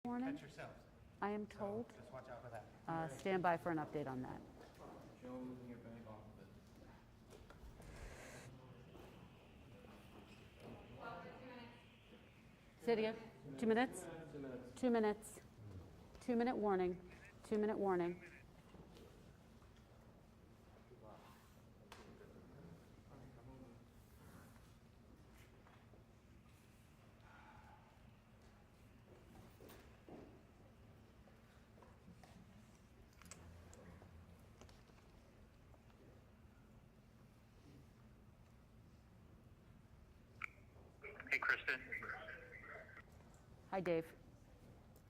morning? Catch yourselves. I am So told. just watch out for that. Stand by for an update on that. Joe moving your bag off of it. Say it again. 2 minutes? 2 minutes. 2 minutes. 2-minute warning. 2-minute warning. Hey, Kristen. Hi, Dave.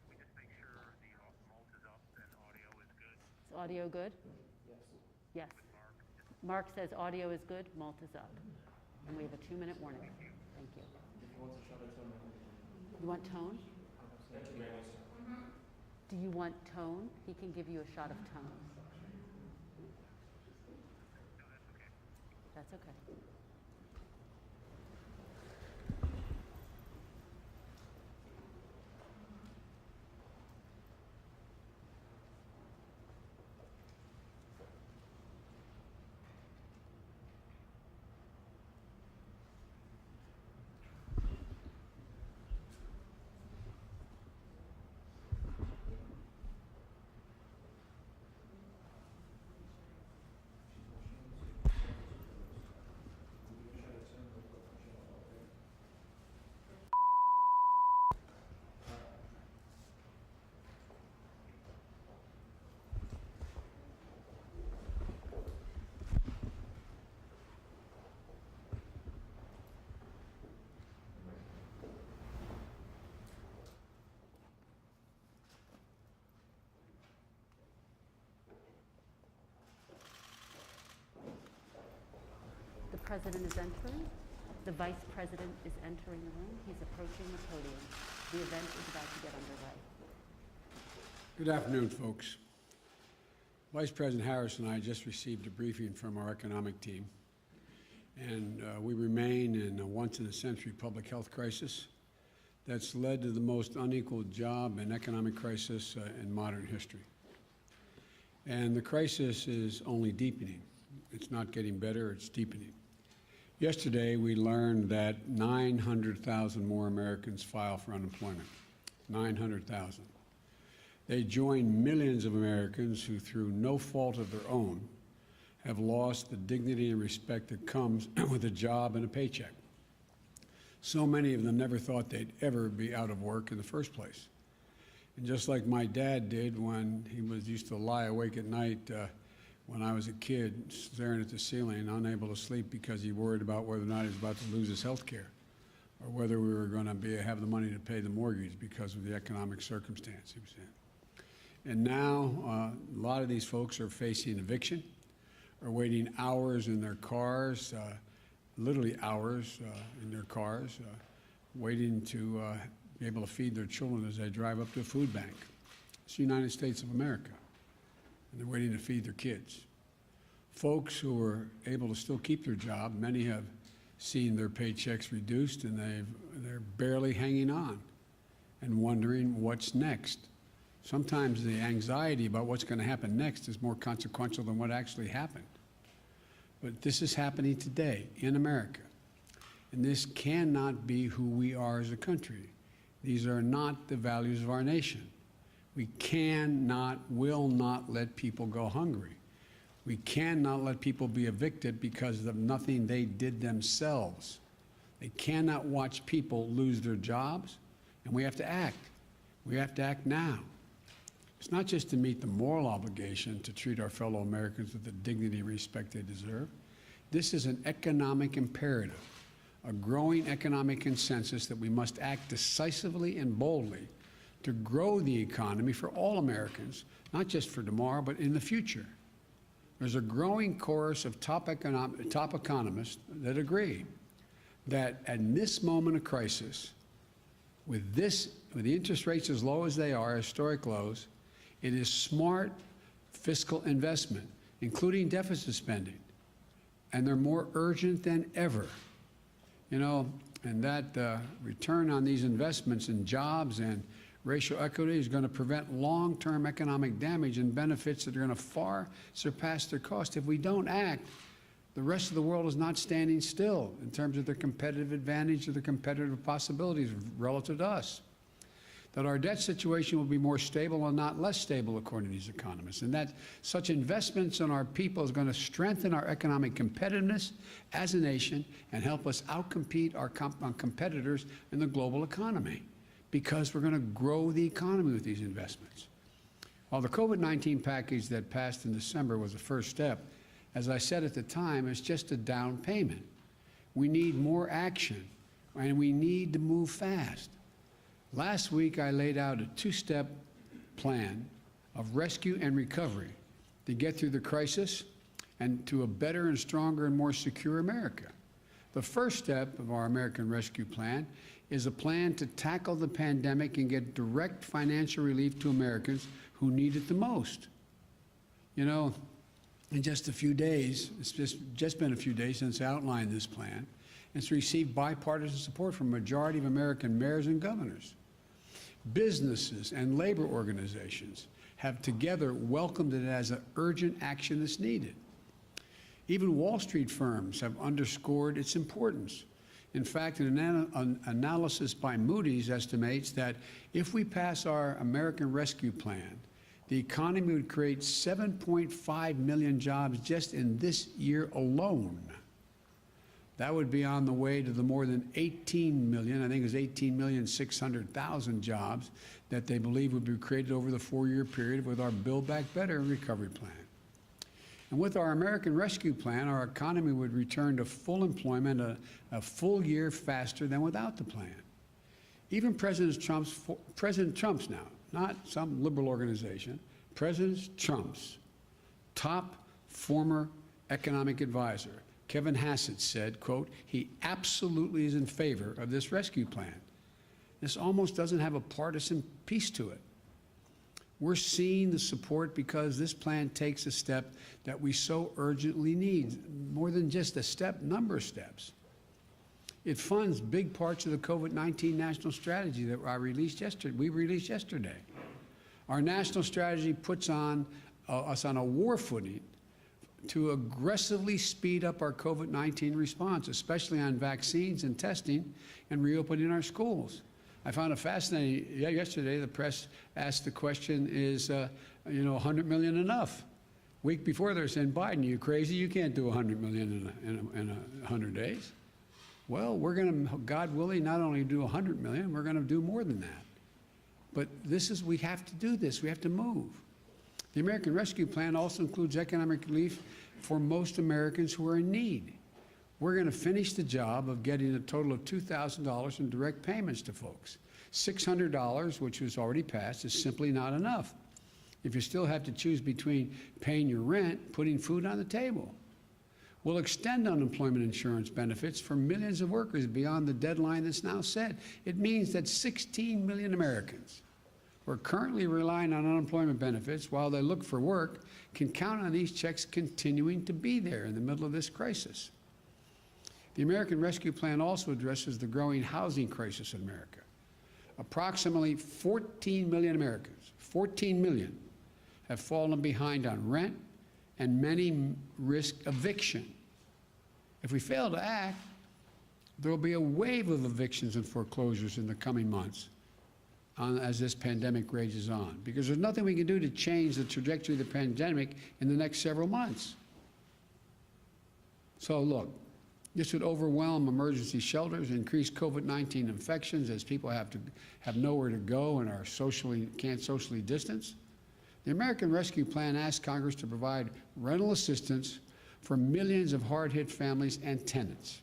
We just make sure the malt is up and audio is good. Is audio good? Yes. Yes. Mark, Mark says audio is good, malt is up. And we have a 2-minute warning. Thank you. If you want to shut it down, You want tone? thank you. Do you want tone? He can give you a shot of tone. no, that's okay. That's okay. The president is entering. The vice president is entering the room. He's approaching the podium. The event is about to get underway. Good afternoon, folks. Vice President Harris and I just received a briefing from our economic team, and we remain in a once-in-a-century public health crisis that's led to the most unequal job and economic crisis in modern history. And the crisis is only deepening. It's not getting better, it's deepening. Yesterday, we learned that 900,000 more Americans file for unemployment. 900,000. They join millions of Americans who, through no fault of their own, have lost the dignity and respect that comes with a job and a paycheck. So many of them never thought they'd ever be out of work in the first place. And just like my dad did when he used to lie awake at night when I was a kid, staring at the ceiling, unable to sleep because he worried about whether or not he was about to lose his health care, or whether we were going to have the money to pay the mortgage because of the economic circumstance he was in. And now a lot of these folks are facing eviction, are waiting hours in their cars, literally hours in their cars, waiting to be able to feed their children as they drive up to a food bank. It's the United States of America, and they're waiting to feed their kids. Folks who are able to still keep their job, many have seen their paychecks reduced, and they're barely hanging on and wondering what's next. Sometimes the anxiety about what's going to happen next is more consequential than what actually happened. But this is happening today in America. And this cannot be who we are as a country. These are not the values of our nation. We cannot, will not let people go hungry. We cannot let people be evicted because of nothing they did themselves. They cannot watch people lose their jobs, and we have to act. We have to act now. It's not just to meet the moral obligation to treat our fellow Americans with the dignity and respect they deserve. This is an economic imperative, a growing economic consensus that we must act decisively and boldly to grow the economy for all Americans, not just for tomorrow, but in the future. There's a growing chorus of top economists that agree that at this moment of crisis, with the interest rates as low as they are, historic lows, it is smart fiscal investment, including deficit spending, and they're more urgent than ever. You know, and that return on these investments in jobs and Racial equity is going to prevent long-term economic damage and benefits that are going to far surpass their cost. If we don't act, the rest of the world is not standing still in terms of their competitive advantage or their competitive possibilities relative to us. That our debt situation will be more stable and not less stable, according to these economists, and that such investments in our people is going to strengthen our economic competitiveness as a nation and help us outcompete our competitors in the global economy, because we're going to grow the economy with these investments. While the COVID-19 package that passed in December was the first step, as I said at the time, it's just a down payment. We need more action, and we need to move fast. Last week, I laid out a two-step plan of rescue and recovery to get through the crisis and to a better and stronger and more secure America. The first step of our American Rescue Plan is a plan to tackle the pandemic and get direct financial relief to Americans who need it the most. You know, in just a few days, it's just been a few days since I outlined this plan. It's received bipartisan support from a majority of American mayors and governors. Businesses and labor organizations have together welcomed it as an urgent action that's needed. Even Wall Street firms have underscored its importance. In fact, an analysis by Moody's estimates that if we pass our American Rescue Plan, the economy would create 7.5 million jobs just in this year alone. That would be on the way to the more than 18 million, I think it was 18,600,000 jobs that they believe would be created over the 4-year period with our Build Back Better recovery plan. And with our American Rescue Plan, our economy would return to full employment a full year faster than without the plan. Even President Trump's now, not some liberal organization, President Trump's top former economic advisor, Kevin Hassett, said, quote, he absolutely is in favor of this rescue plan. This almost doesn't have a partisan piece to it. We're seeing the support because this plan takes a step that we so urgently need, more than just a step, number of steps. It funds big parts of the COVID-19 national strategy that we released yesterday. Our national strategy puts us on a war footing to aggressively speed up our COVID-19 response, especially on vaccines and testing and reopening our schools. I found it fascinating. Yesterday, the press asked the question, is 100 million enough? Week before, they're saying, Biden, you crazy? You can't do 100 million in 100 days. Well, we're going to, God willing, not only do 100 million, we're going to do more than that. But we have to do this. We have to move. The American Rescue Plan also includes economic relief for most Americans who are in need. We're going to finish the job of getting a total of $2,000 in direct payments to folks. $600, which was already passed, is simply not enough if you still have to choose between paying your rent, putting food on the table. We'll extend unemployment insurance benefits for millions of workers beyond the deadline that's now set. It means that 16 million Americans who are currently relying on unemployment benefits while they look for work can count on these checks continuing to be there in the middle of this crisis. The American Rescue Plan also addresses the growing housing crisis in America. Approximately 14 million Americans, 14 million, have fallen behind on rent, and many risk eviction. If we fail to act, there will be a wave of evictions and foreclosures in the coming months as this pandemic rages on, because there's nothing we can do to change the trajectory of the pandemic in the next several months. So look, this would overwhelm emergency shelters, increase COVID-19 infections as people have nowhere to go and can't socially distance. The American Rescue Plan asks Congress to provide rental assistance for millions of hard-hit families and tenants.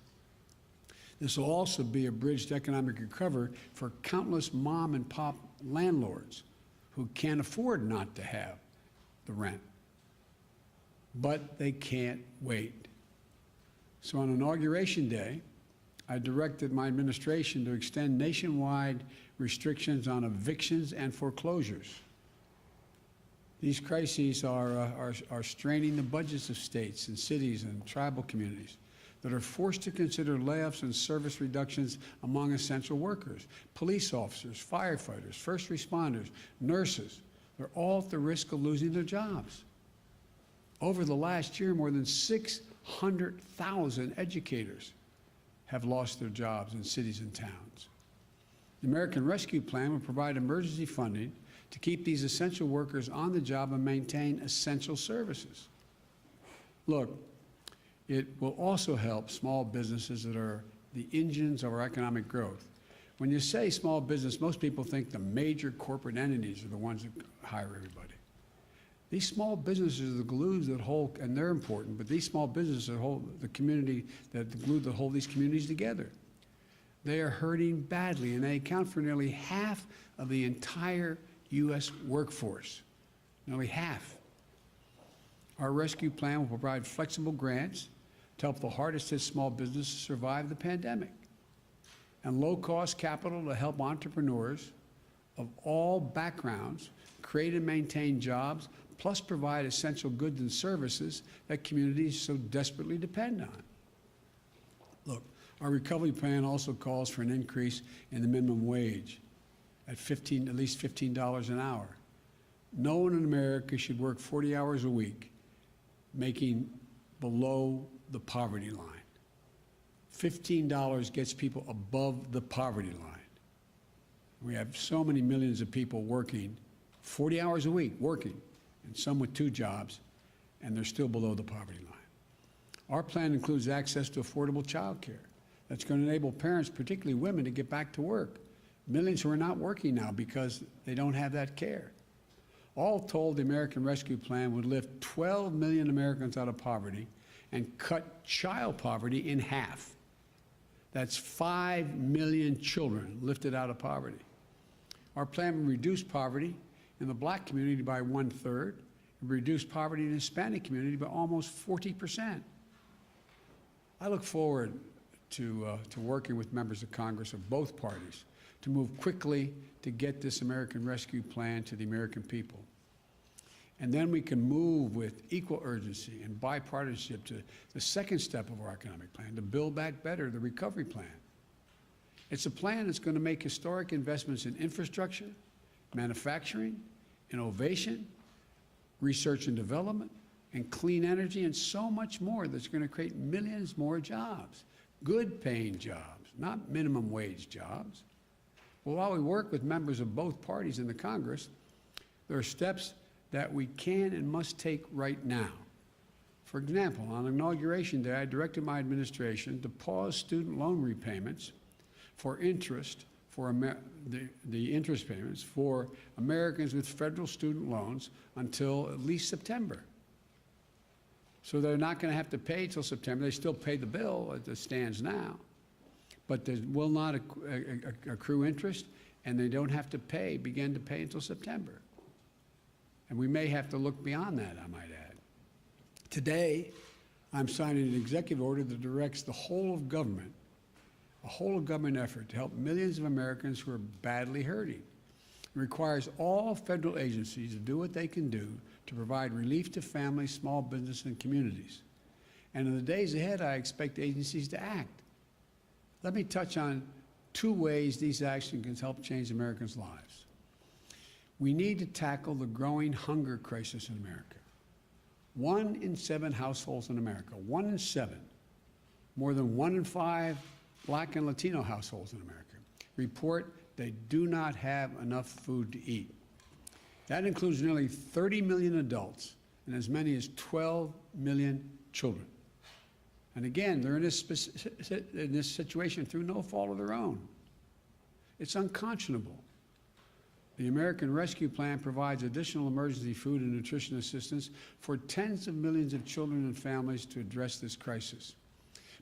This will also be a bridge to economic recovery for countless mom and pop landlords who can't afford not to have the rent. But they can't wait. So on Inauguration Day, I directed my administration to extend nationwide restrictions on evictions and foreclosures. These crises are straining the budgets of states and cities and tribal communities. that are forced to consider layoffs and service reductions among essential workers. Police officers, firefighters, first responders, nurses, they're all at the risk of losing their jobs. Over the last year, more than 600,000 educators have lost their jobs in cities and towns. The American Rescue Plan will provide emergency funding to keep these essential workers on the job and maintain essential services. Look, it will also help small businesses that are the engines of our economic growth. When you say small business, most people think the major corporate entities are the ones that hire everybody. These small businesses are the glues that hold, and they're important, but these small businesses that hold the community, that the glue that hold these communities together. They are hurting badly, and they account for nearly half of the entire U.S. workforce. Nearly half. Our rescue plan will provide flexible grants to help the hardest hit small businesses survive the pandemic, and low-cost capital to help entrepreneurs of all backgrounds create and maintain jobs, plus provide essential goods and services that communities so desperately depend on. Look, our recovery plan also calls for an increase in the minimum wage at least $15 an hour. No one in America should work 40 hours a week making below the poverty line. $15 gets people above the poverty line. We have so many millions of people working 40 hours a week, working, and some with 2 jobs, and they're still below the poverty line. Our plan includes access to affordable child care. That's going to enable parents, particularly women, to get back to work. Millions who are not working now because they don't have that care. All told, the American Rescue Plan would lift 12 million Americans out of poverty and cut child poverty in half. That's 5 million children lifted out of poverty. Our plan will reduce poverty in the Black community by 1/3, and reduce poverty in the Hispanic community by almost 40%. I look forward to working with members of Congress of both parties to move quickly to get this American Rescue Plan to the American people. And then we can move with equal urgency and bipartisanship to the second step of our economic plan, to Build Back Better, the recovery plan. It's a plan that's going to make historic investments in infrastructure, manufacturing, innovation, research and development, and clean energy, and so much more that's going to create millions more jobs, good paying jobs, not minimum wage jobs. Well, while we work with members of both parties in the Congress, there are steps that we can and must take right now. For example, on Inauguration Day, I directed my administration to pause student loan repayments for interest, for the interest payments for Americans with federal student loans until at least September. So they're not going to have to pay till September. They still pay the bill as it stands now, but they will not accrue interest, and they don't have to begin to pay until September. And we may have to look beyond that, I might add. Today, I'm signing an executive order that directs the whole of government, a whole of government effort to help millions of Americans who are badly hurting. It requires all federal agencies to do what they can do to provide relief to families, small business, and communities. And in the days ahead, I expect agencies to act. Let me touch on 2 ways these actions can help change Americans' lives. We need to tackle the growing hunger crisis in America. 1 in 7 households in America, 1 in 7, more than 1 in 5 Black and Latino households in America report they do not have enough food to eat. That includes nearly 30 million adults and as many as 12 million children. And again, they're in this situation through no fault of their own. It's unconscionable. The American Rescue Plan provides additional emergency food and nutrition assistance for tens of millions of children and families to address this crisis.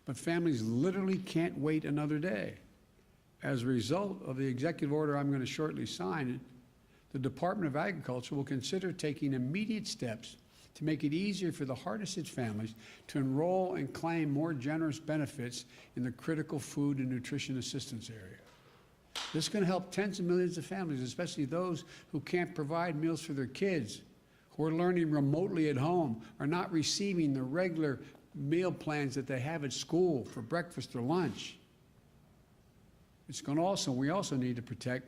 But families literally can't wait another day. As a result of the executive order I'm going to shortly sign, the Department of Agriculture will consider taking immediate steps to make it easier for the hardest hit families to enroll and claim more generous benefits in the critical food and nutrition assistance area. This is going to help tens of millions of families, especially those who can't provide meals for their kids, who are learning remotely at home, are not receiving the regular meal plans that they have at school for breakfast or lunch. It's going to also, we also need to protect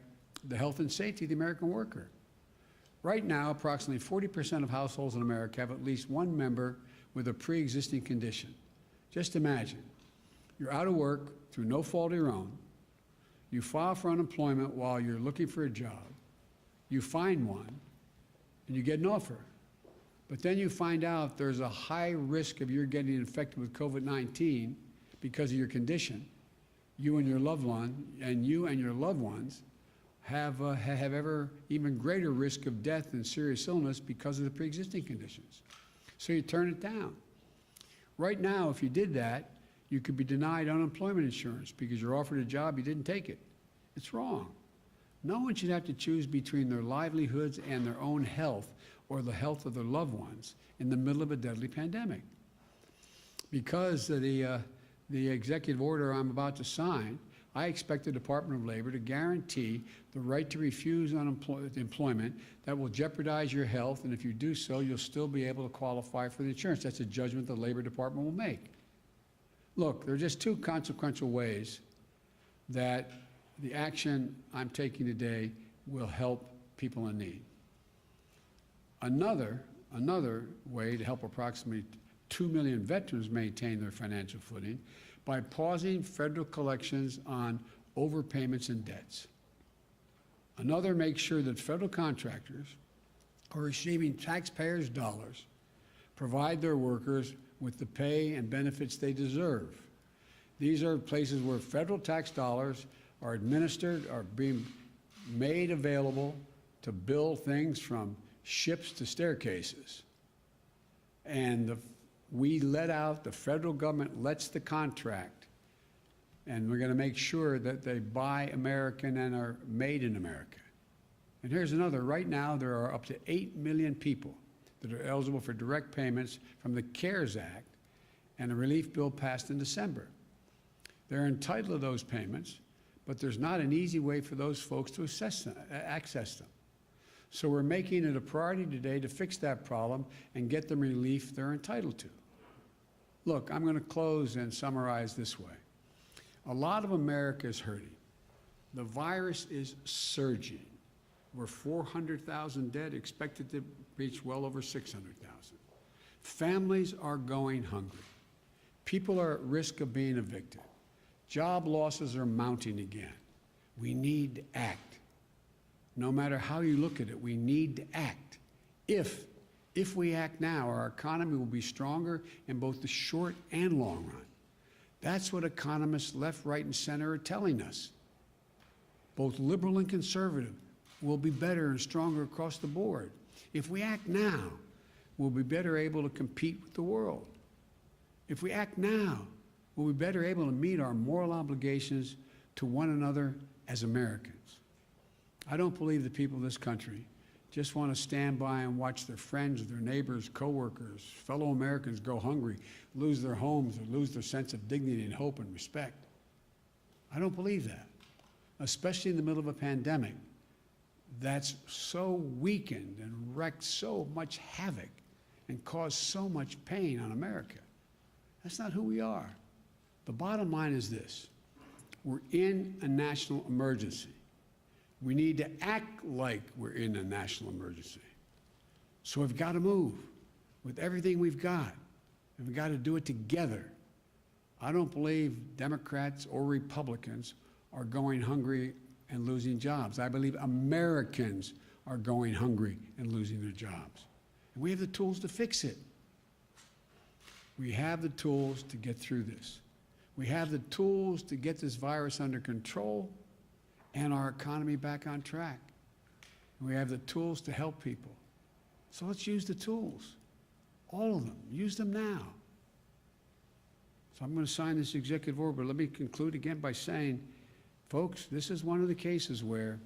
the health and safety of the American worker. Right now, approximately 40% of households in America have at least one member with a pre-existing condition. Just imagine, you're out of work through no fault of your own. You file for unemployment while you're looking for a job. You find one, and you get an offer. But then you find out there's a high risk of you getting infected with COVID-19 because of your condition. You and your loved one, and you and your loved ones have ever even greater risk of death and serious illness because of the pre-existing conditions. So you turn it down. Right now, if you did that, you could be denied unemployment insurance because you're offered a job, you didn't take it. It's wrong. No one should have to choose between their livelihoods and their own health or the health of their loved ones in the middle of a deadly pandemic. Because of the executive order I'm about to sign, I expect the Department of Labor to guarantee the right to refuse employment that will jeopardize your health, and if you do so, you'll still be able to qualify for the insurance. That's a judgment the Labor Department will make. Look, there are just two consequential ways that the action I'm taking today will help people in need. Another way to help approximately 2 million veterans maintain their financial footing by pausing federal collections on overpayments and debts. Another makes sure that federal contractors are receiving taxpayers' dollars, provide their workers with the pay and benefits they deserve. These are places where federal tax dollars are administered, are being made available to build things from ships to staircases. And we let out, the federal government lets the contract, and we're going to make sure that they buy American and are made in America. And here's another. Right now, there are up to 8 million people that are eligible for direct payments from the CARES Act and a relief bill passed in December. They're entitled to those payments, but there's not an easy way for those folks to access them. So we're making it a priority today to fix that problem and get them relief they're entitled to. Look, I'm going to close and summarize this way. A lot of America is hurting. The virus is surging. We're 400,000 dead, expected to reach well over 600,000. Families are going hungry. People are at risk of being evicted. Job losses are mounting again. We need to act. No matter how you look at it, we need to act. If we act now, our economy will be stronger in both the short and long run. That's what economists left, right, and center are telling us. Both liberal and conservative will be better and stronger across the board. If we act now, we'll be better able to compete with the world. If we act now, we'll be better able to meet our moral obligations to one another as Americans. I don't believe the people of this country just want to stand by and watch their friends, their neighbors, coworkers, fellow Americans go hungry, lose their homes, or lose their sense of dignity and hope and respect. I don't believe that, especially in the middle of a pandemic that's so weakened and wreaked so much havoc and caused so much pain on America. That's not who we are. The bottom line is this: we're in a national emergency. We need to act like we're in a national emergency. So we've got to move with everything we've got, and we've got to do it together. I don't believe Democrats or Republicans are going hungry and losing jobs. I believe Americans are going hungry and losing their jobs. And we have the tools to fix it. We have the tools to get through this. We have the tools to get this virus under control and our economy back on track. And we have the tools to help people. So let's use the tools, all of them. Use them now. So I'm going to sign this executive order, but let me conclude again by saying, folks, this is one of the cases where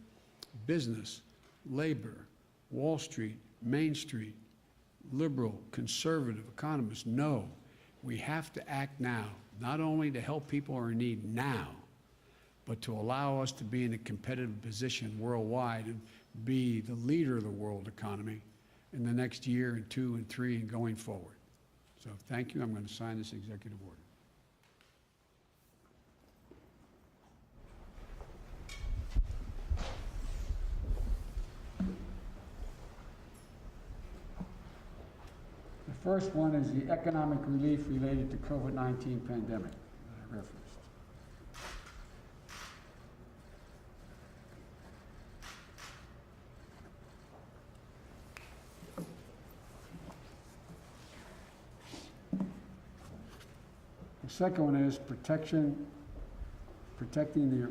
business, labor, Wall Street, Main Street, liberal, conservative economists know we have to act now, not only to help people who are in need now, but to allow us to be in a competitive position worldwide and be the leader of the world economy in the next year and 2 and 3 and going forward. So thank you. I'm going to sign this executive order. The first one is the economic relief related to COVID-19 pandemic that I referenced. The second one is protecting the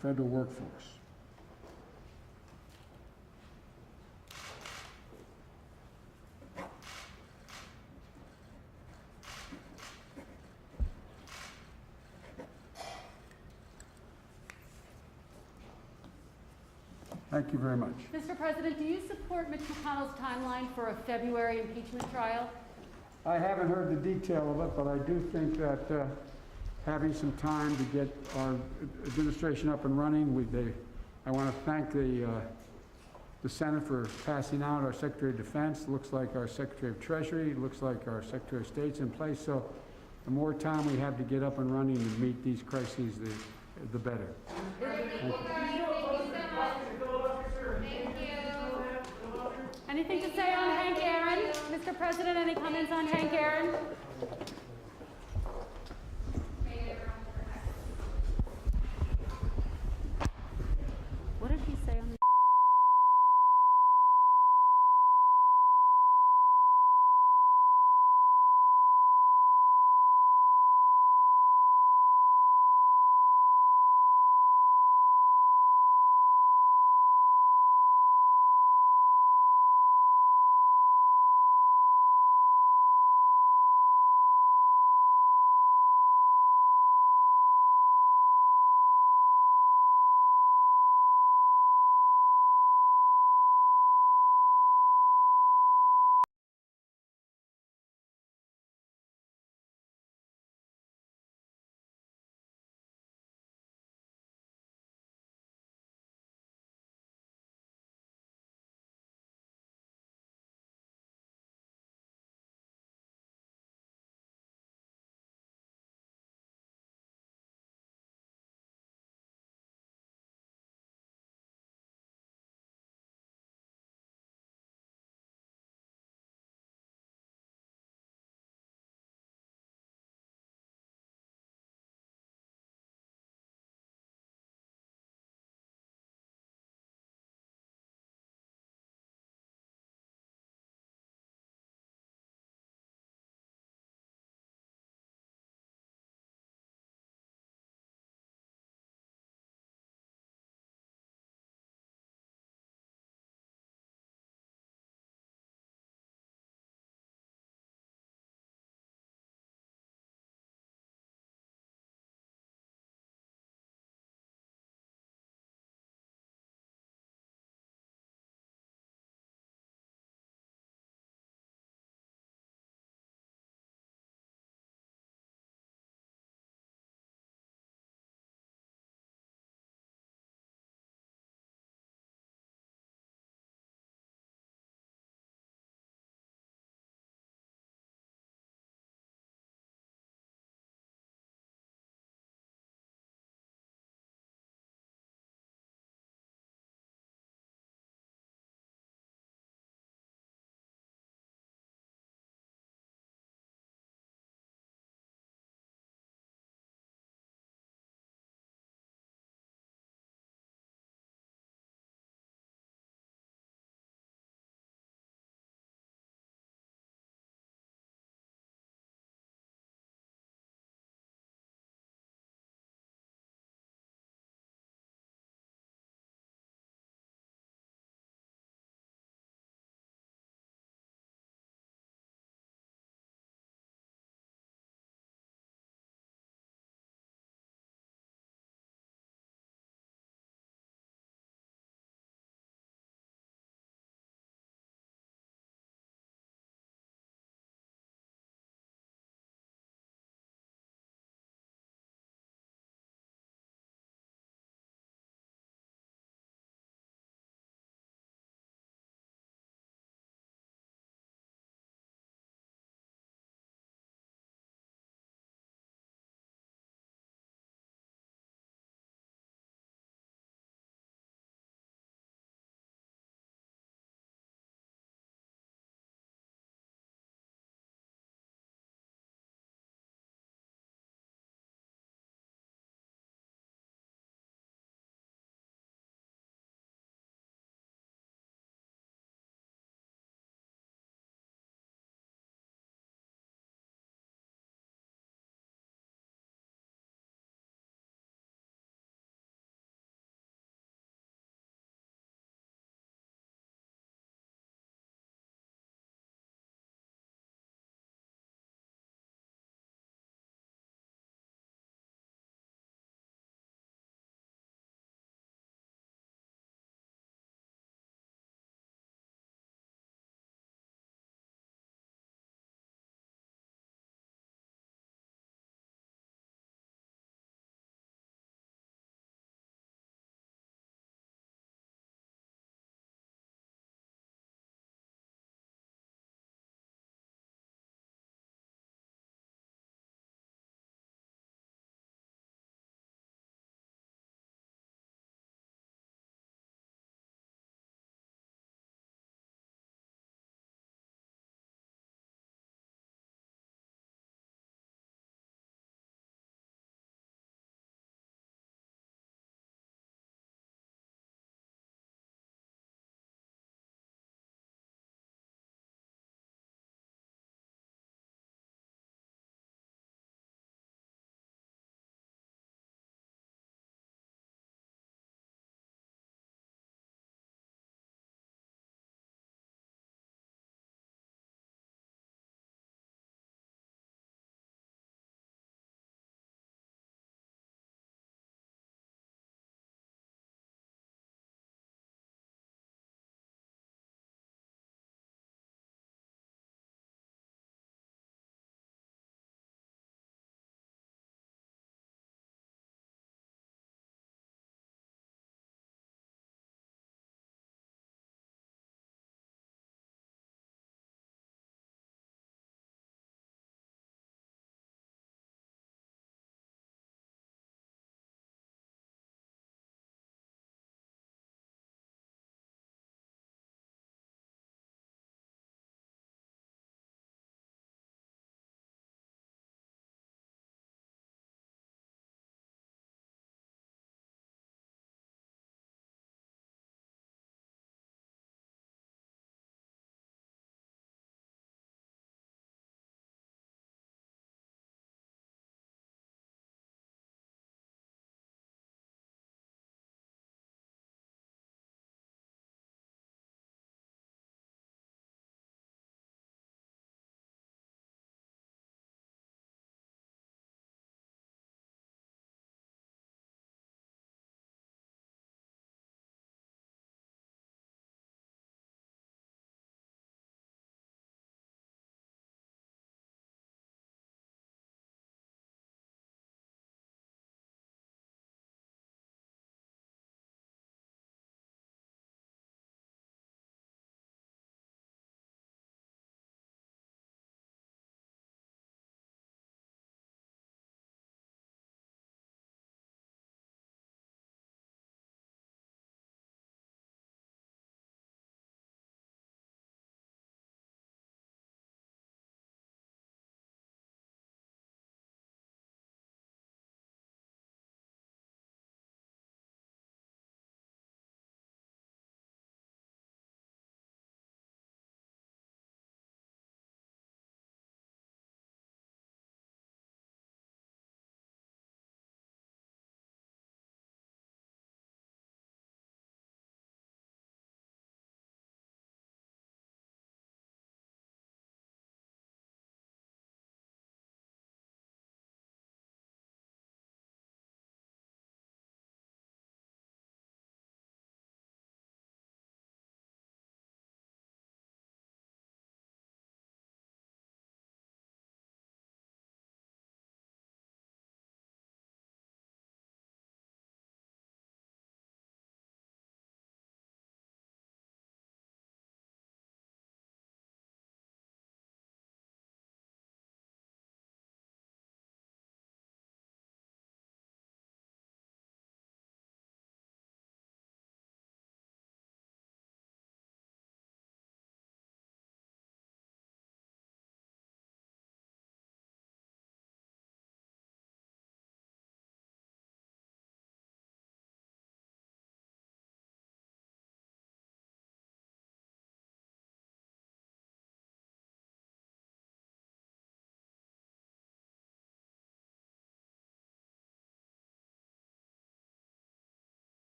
federal workforce. Thank you very much. Mr. President, do you support Mitch McConnell's timeline for a February impeachment trial? I haven't heard the detail of it, but I do think that having some time to get our administration up and running, I want to thank the Senate for passing out our Secretary of Defense. Looks like our Secretary of Treasury, looks like our Secretary of State's in place. So the more time we have to get up and running and meet these crises, the better. Thank you. Anything to say on Hank Aaron? Mr. President, any comments on Hank Aaron?